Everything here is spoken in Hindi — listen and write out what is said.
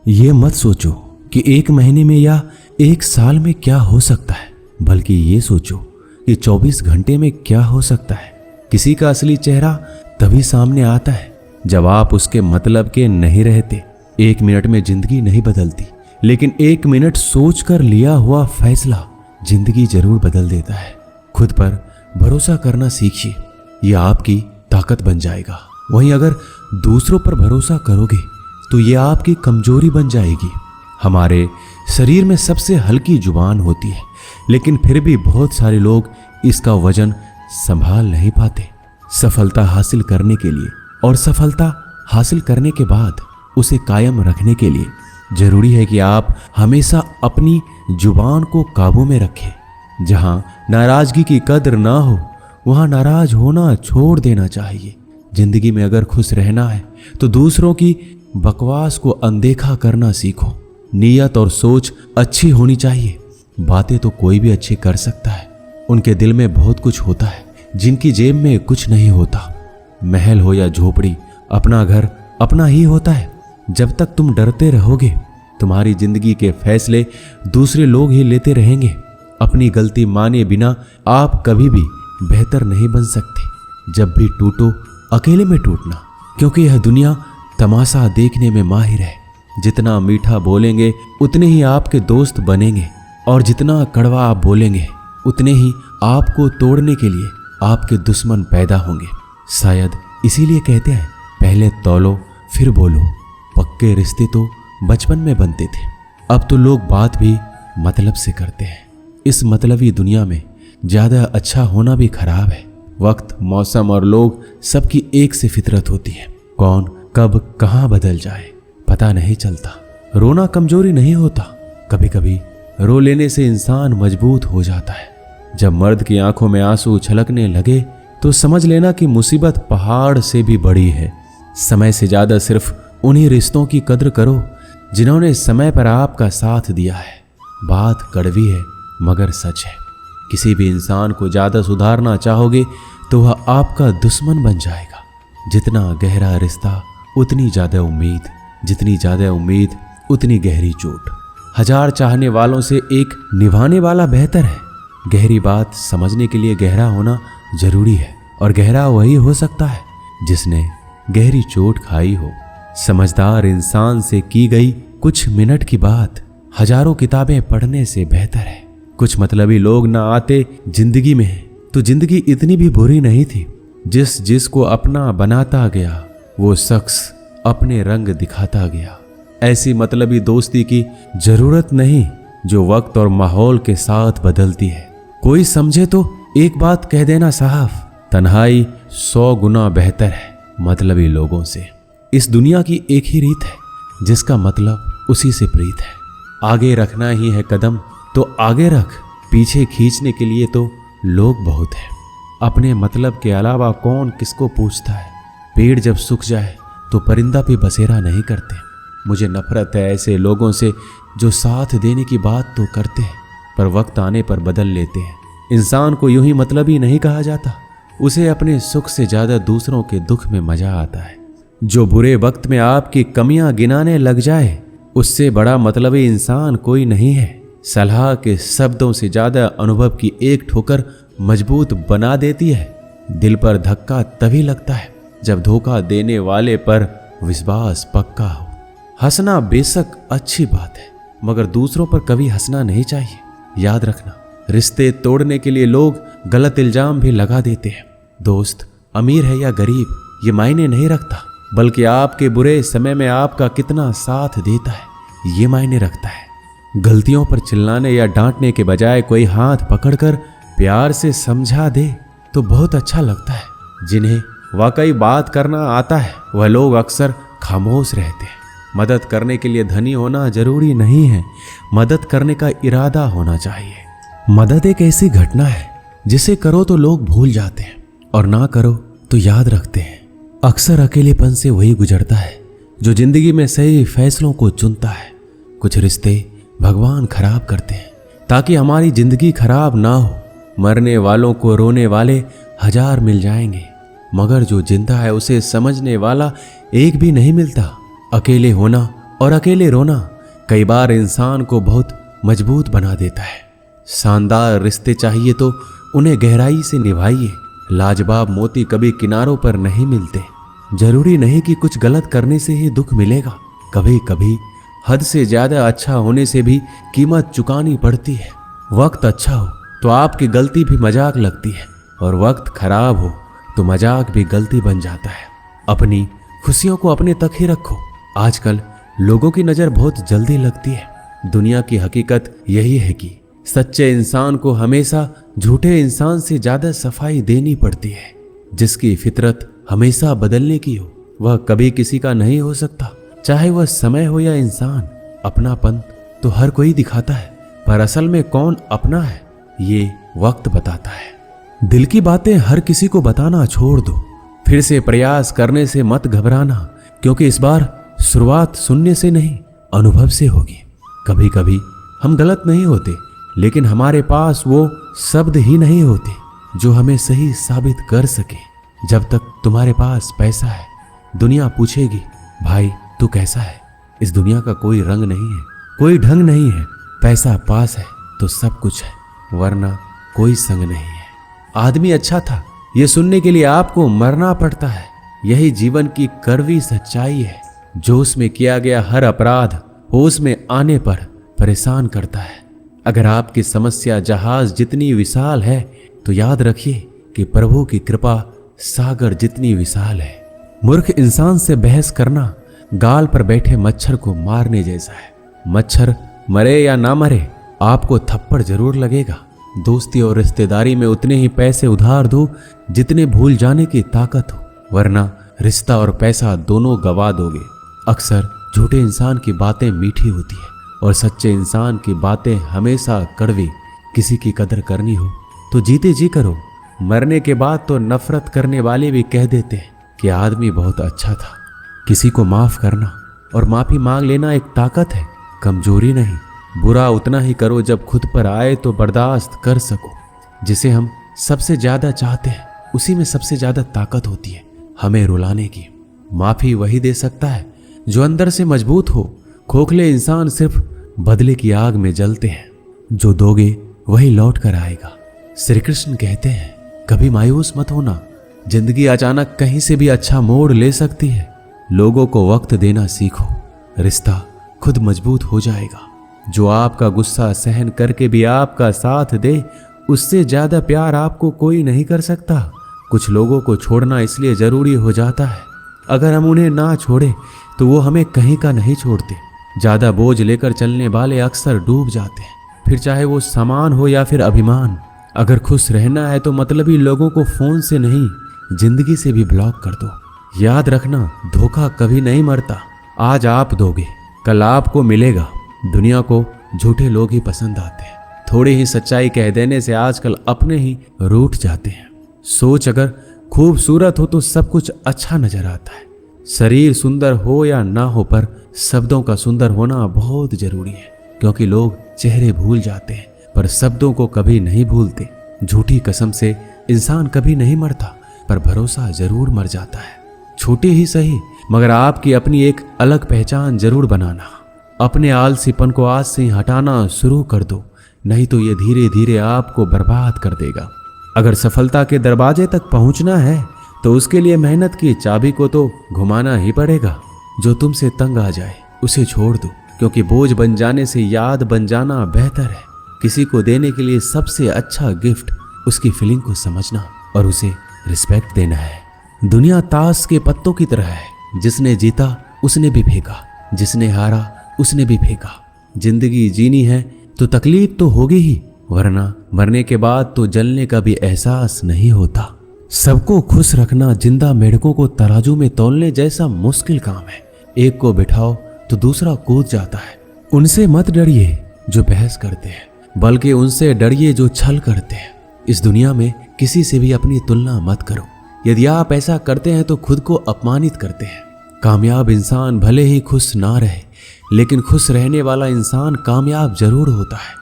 ये मत सोचो कि 1 महीने में या 1 साल में क्या हो सकता है, बल्कि ये सोचो कि 24 घंटे में क्या हो सकता है। किसी का असली चेहरा तभी सामने आता है जब आप उसके मतलब के नहीं रहते। 1 मिनट में जिंदगी नहीं बदलती, लेकिन 1 मिनट सोचकर लिया हुआ फैसला जिंदगी जरूर बदल देता है। खुद पर भरोसा करना सीखिए, यह आपकी ताकत बन जाएगा। वहीं अगर दूसरों पर भरोसा करोगे तो यह आपकी कमजोरी बन जाएगी। हमारे शरीर में सबसे हल्की जुबान होती है, लेकिन फिर भी बहुत सारे लोग इसका वजन संभाल नहीं पाते। सफलता हासिल करने के लिए और सफलता हासिल करने के बाद उसे कायम रखने के लिए जरूरी है कि आप हमेशा अपनी जुबान को काबू में रखें। जहां नाराजगी की कद्र ना हो वहां नाराज होना छोड़ देना चाहिए। जिंदगी में अगर खुश रहना है तो दूसरों की बकवास को अनदेखा करना सीखो। नीयत और सोच अच्छी होनी चाहिए। बातें तो कोई भी अच्छी कर सकता है, उनके दिल में बहुत कुछ होता है जिनकी जेब में कुछ नहीं होता। महल हो या झोपड़ी, अपना घर अपना ही होता है। जब तक तुम डरते रहोगे तुम्हारी जिंदगी के फैसले दूसरे लोग ही लेते रहेंगे। अपनी गलती माने बिना आप कभी भी बेहतर नहीं बन सकते। जब भी टूटो अकेले में टूटना, क्योंकि यह दुनिया तमाशा देखने में माहिर है। जितना मीठा बोलेंगे उतने ही आपके दोस्त बनेंगे, और जितना कड़वा आप बोलेंगे उतने ही आपको तोड़ने के लिए आपके दुश्मन पैदा होंगे। शायद इसीलिए कहते हैं, पहले तौलो फिर बोलो। पक्के रिश्ते तो बचपन में बनते थे, अब तो लोग बात भी मतलब से करते हैं। इस मतलबी दुनिया में ज्यादा अच्छा होना भी खराब है। वक्त, मौसम और लोग सबकी एक सी फितरत होती है। कौन कब कहां बदल जाए पता नहीं चलता। रोना कमजोरी नहीं होता, कभी कभी रो लेने से इंसान मजबूत हो जाता है। जब मर्द की आंखों में आंसू छलकने लगे तो समझ लेना कि मुसीबत पहाड़ से भी बड़ी है। समय से ज्यादा सिर्फ उन्हीं रिश्तों की कद्र करो जिन्होंने समय पर आपका साथ दिया है। बात कड़वी है मगर सच है। किसी भी इंसान को ज्यादा सुधारना चाहोगे तो वह आपका दुश्मन बन जाएगा। जितना गहरा रिश्ता उतनी ज्यादा उम्मीद, जितनी ज्यादा उम्मीद उतनी गहरी चोट। 1000 चाहने वालों से एक निभाने वाला बेहतर है। गहरी बात समझने के लिए गहरा होना जरूरी है, और गहरा वही हो सकता है जिसने गहरी चोट खाई हो। समझदार इंसान से की गई कुछ मिनट की बात हजारों किताबें पढ़ने से बेहतर है। कुछ मतलबी लोग ना आते जिंदगी में तो जिंदगी इतनी भी बुरी नहीं थी। जिसको अपना बनाता गया वो शख्स अपने रंग दिखाता गया। ऐसी मतलबी दोस्ती की जरूरत नहीं जो वक्त और माहौल के साथ बदलती है। कोई समझे तो एक बात कह देना साहब, तन्हाई 100 गुना बेहतर है मतलबी लोगों से। इस दुनिया की एक ही रीत है जिसका मतलब उसी से प्रीत है। आगे रखना ही है कदम तो आगे रख, पीछे खींचने के लिए तो लोग बहुत हैं। अपने मतलब के अलावा कौन किसको पूछता है। पेड़ जब सूख जाए तो परिंदा भी बसेरा नहीं करते। मुझे नफरत है ऐसे लोगों से जो साथ देने की बात तो करते हैं पर वक्त आने पर बदल लेते हैं। इंसान को यूं ही मतलबी नहीं कहा जाता, उसे अपने सुख से ज्यादा दूसरों के दुख में मजा आता है। जो बुरे वक्त में आपकी कमियां गिनाने लग जाए उससे बड़ा मतलबी इंसान कोई नहीं है। सलाह के शब्दों से ज्यादा अनुभव की एक ठोकर मजबूत बना देती है। दिल पर धक्का तभी लगता है जब धोखा देने वाले पर विश्वास पक्का हो। हंसना बेशक अच्छी बात है मगर दूसरों पर कभी हंसना नहीं चाहिए। याद रखना, रिश्ते तोड़ने के लिए लोग गलत इल्जाम भी लगा देते हैं। दोस्त अमीर है या गरीब ये मायने नहीं रखता, बल्कि आपके बुरे समय में आपका कितना साथ देता है ये मायने रखता है। गलतियों पर चिल्लाने या डांटने के बजाय कोई हाथ पकड़कर प्यार से समझा दे तो बहुत अच्छा लगता है। जिन्हें वाकई बात करना आता है वह लोग अक्सर खामोश रहते हैं। मदद करने के लिए धनी होना जरूरी नहीं है, मदद करने का इरादा होना चाहिए। मदद एक ऐसी घटना है जिसे करो तो लोग भूल जाते हैं और ना करो तो याद रखते हैं। अक्सर अकेलेपन से वही गुजरता है जो जिंदगी में सही फैसलों को चुनता है। कुछ रिश्ते भगवान खराब करते हैं ताकि हमारी जिंदगी खराब ना हो। मरने वालों को रोने वाले 1000 मिल जाएंगे मगर जो जिंदा है उसे समझने वाला एक भी नहीं मिलता। अकेले होना और अकेले रोना कई बार इंसान को बहुत मजबूत बना देता है। शानदार रिश्ते चाहिए तो उन्हें गहराई से निभाइए। लाजवाब मोती कभी किनारों पर नहीं मिलते। जरूरी नहीं कि कुछ गलत करने से ही दुख मिलेगा। कभी कभी हद से ज्यादा अच्छा होने से भी कीमत चुकानी पड़ती है। वक्त अच्छा हो तो आपकी गलती भी मजाक लगती है, और वक्त खराब हो तो मजाक भी गलती बन जाता है। अपनी खुशियों को अपने तक ही रखो। आजकल लोगों की नजर बहुत जल्दी लगती है। दुनिया की हकीकत यही है कि सच्चे इंसान को हमेशा झूठे इंसान से ज्यादा सफाई देनी पड़ती है। जिसकी फितरत हमेशा बदलने की हो वह कभी किसी का नहीं हो सकता, चाहे वह समय हो या इंसान। अपनापन तो हर कोई दिखाता है, पर असल में कौन अपना है ये वक्त बताता है। दिल की बातें हर किसी को बताना छोड़ दो। फिर से प्रयास करने से मत घबराना, क्योंकि इस बार शुरुआत सुनने से नहीं अनुभव से होगी। कभी कभी हम गलत नहीं होते, लेकिन हमारे पास वो शब्द ही नहीं होते जो हमें सही साबित कर सके। जब तक तुम्हारे पास पैसा है दुनिया पूछेगी, भाई तू कैसा है। इस दुनिया का कोई रंग नहीं है, कोई ढंग नहीं है। पैसा पास है तो सब कुछ है, वरना कोई संग नहीं है। आदमी अच्छा था ये सुनने के लिए आपको मरना पड़ता है। यही जीवन की कड़वी सच्चाई है। जोश में किया गया हर अपराध होश में आने पर परेशान करता है। अगर आपकी समस्या जहाज जितनी विशाल है तो याद रखिए कि प्रभु की कृपा सागर जितनी विशाल है। मूर्ख इंसान से बहस करना गाल पर बैठे मच्छर को मारने जैसा है। मच्छर मरे या ना मरे आपको थप्पड़ जरूर लगेगा। दोस्ती और रिश्तेदारी में उतने ही पैसे उधार दो जितने भूल जाने की ताकत हो, वरना रिश्ता और पैसा दोनों गवा दोगे। अक्सर झूठे इंसान की बातें मीठी होती है और सच्चे इंसान की बातें हमेशा कड़वी। किसी की कदर करनी हो तो जीते जी करो। मरने के बाद तो नफरत करने वाले भी कह देते हैं कि आदमी बहुत अच्छा था। किसी को माफ करना और माफी मांग लेना एक ताकत है, कमजोरी नहीं। बुरा उतना ही करो जब खुद पर आए तो बर्दाश्त कर सको। जिसे हम सबसे ज्यादा चाहते हैं उसी में सबसे ज्यादा ताकत होती है हमें रुलाने की। माफी वही दे सकता है जो अंदर से मजबूत हो। खोखले इंसान सिर्फ बदले की आग में जलते हैं। जो दोगे वही लौट कर आएगा। श्री कृष्ण कहते हैं कभी मायूस मत होना। जिंदगी अचानक कहीं से भी अच्छा मोड़ ले सकती है। लोगों को वक्त देना सीखो, रिश्ता खुद मजबूत हो जाएगा। जो आपका गुस्सा सहन करके भी आपका साथ दे, उससे ज्यादा प्यार आपको कोई नहीं कर सकता। कुछ लोगों को छोड़ना इसलिए जरूरी हो जाता है, अगर हम उन्हें ना छोड़े तो वो हमें कहीं का नहीं छोड़ते। ज्यादा बोझ लेकर चलने वाले अक्सर डूब जाते हैं, फिर चाहे वो सामान हो या फिर अभिमान। अगर खुश रहना है तो मतलबी लोगों को फोन से नहीं जिंदगी से भी ब्लॉक कर दो। याद रखना धोखा कभी नहीं मरता। आज आप दोगे कल आपको मिलेगा। दुनिया को झूठे लोग ही पसंद आते हैं। थोड़ी ही सच्चाई कह देने से आजकल अपने ही रूठ जाते हैं। सोच अगर खूबसूरत हो तो सब कुछ अच्छा नजर आता है। शरीर सुंदर हो या ना हो, पर शब्दों का सुंदर होना बहुत जरूरी है, क्योंकि लोग चेहरे भूल जाते हैं पर शब्दों को कभी नहीं भूलते। झूठी कसम से इंसान कभी नहीं मरता, पर भरोसा जरूर मर जाता है। छोटी ही सही मगर आपकी अपनी एक अलग पहचान जरूर बनाना। अपने आलसीपन को आज से ही हटाना शुरू कर दो, नहीं तो ये धीरे धीरे आपको बर्बाद कर देगा। अगर सफलता के दरवाजे तक पहुंचना है तो उसके लिए मेहनत की चाबी को तो घुमाना ही पड़ेगा। जो तुमसे तंग आ जाए उसे छोड़ दो, क्योंकि बोझ बन जाने से याद बन जाना बेहतर है। किसी को देने के लिए सबसे अच्छा गिफ्ट उसकी फीलिंग को समझना और उसे रिस्पेक्ट देना है। दुनिया ताश के पत्तों की तरह है, जिसने जीता उसने भी फेंका, जिसने हारा उसने भी फेंका। जिंदगी जीनी है तो तकलीफ तो होगी ही, वरना मरने के बाद तो जलने का भी एहसास नहीं होता। सबको खुश रखना जिंदा मेढकों को तराजू में तौलने जैसा मुश्किल काम है। एक को बिठाओ तो दूसरा कूद जाता है। उनसे मत डरिए जो बहस करते हैं, बल्कि उनसे डरिए जो छल करते हैं। इस दुनिया में किसी से भी अपनी तुलना मत करो। यदि आप ऐसा करते हैं तो खुद को अपमानित करते हैं। कामयाब इंसान भले ही खुश ना रहे, लेकिन खुश रहने वाला इंसान कामयाब जरूर होता है।